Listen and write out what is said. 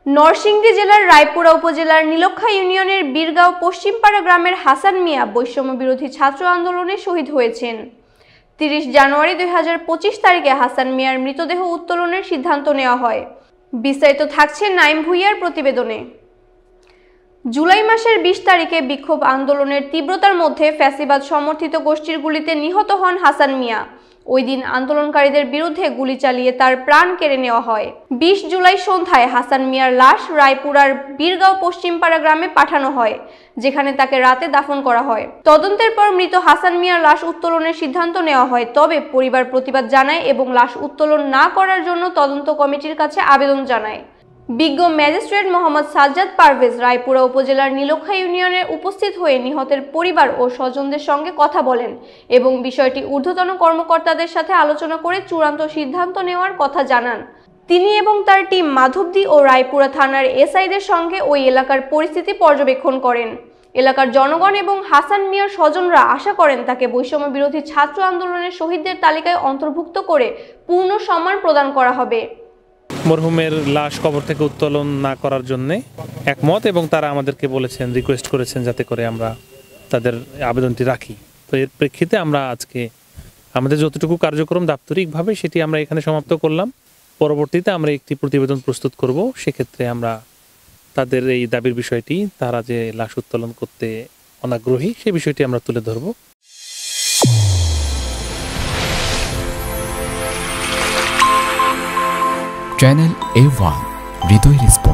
নরসিংদী জেলার রায়পুরা উপজেলার নীলক্ষা ইউনিয়নের বীরগাঁও পশ্চিমপাড়া গ্রামের হাসান মিয়া বৈষম্য বিরোধী ছাত্র আন্দোলনে শহীদ হয়েছেন। 30 জানুয়ারি 2025 তারিখে হাসান মিয়ার মৃতদেহ উত্তোলনের সিদ্ধান্ত নেওয়া হয়। বিস্তারিত থাকছে নাইম ভুইয়ার প্রতিবেদনে। জুলাই মাসের 20 তারিখে বিক্ষোভ আন্দোলনের তীব্রতার মধ্যে ফ্যাসিবাদ সমর্থিত গোষ্ঠীর গুলিতে নিহত হন হাসান মিয়া। ওই দিন আন্দোলনকারীদের বিরুদ্ধে গুলি চালিয়ে তার প্রাণ কেড়ে নেওয়া হয়। 20 জুলাই সন্ধ্যায় হাসান মিয়ার লাশ রায়পুরার বীরগাঁও পশ্চিমপাড়া গ্রামে পাঠানো হয়, যেখানে তাকে রাতে দাফন করা হয়। তদন্তের পর মৃত হাসান মিয়ার লাশ উত্তোলনের সিদ্ধান্ত নেওয়া হয়, তবে পরিবার প্রতিবাদ জানায় এবং লাশ উত্তোলন না করার জন্য তদন্ত কমিটির কাছে আবেদন জানায়। বিজ্ঞ ম্যাজিস্ট্রেট মোহাম্মদ সাজ্জাদ পারভেজ রায়পুরা উপজেলার নীলক্ষা ইউনিয়নে উপস্থিত হয়ে নিহতের পরিবার ও স্বজনদের সঙ্গে কথা বলেন এবং বিষয়টি ঊর্ধ্বতন কর্মকর্তাদের সাথে আলোচনা করে চূড়ান্ত সিদ্ধান্ত নেওয়ার কথা জানান। তিনি এবং তার টিম মাধবদী ও রায়পুরা থানার এসআইদের সঙ্গে ওই এলাকার পরিস্থিতি পর্যবেক্ষণ করেন। এলাকার জনগণ এবং হাসান মিয়ার স্বজনরা আশা করেন তাকে বৈষম্য বিরোধী ছাত্র আন্দোলনের শহীদদের তালিকায় অন্তর্ভুক্ত করে পূর্ণ সম্মান প্রদান করা হবে। মরহুমের লাশ কবর থেকে উত্তোলন না করার জন্য একমত এবং তারা আমাদেরকে বলেছেন, রিকোয়েস্ট করেছেন যাতে করে আমরা তাদের আবেদনটি রাখি। তো এর প্রেক্ষিতে আমরা আজকে আমাদের যতটুকু কার্যক্রম দাপ্তরিকভাবে সেটি আমরা এখানে সমাপ্ত করলাম। পরবর্তীতে আমরা একটি প্রতিবেদন প্রস্তুত করব। সেক্ষেত্রে আমরা তাদের এই দাবির বিষয়টি, তারা যে লাশ উত্তোলন করতে অনাগ্রহী, সেই বিষয়টি আমরা তুলে ধরব। চ্যানেল A1 হৃদয় রেসপন্স।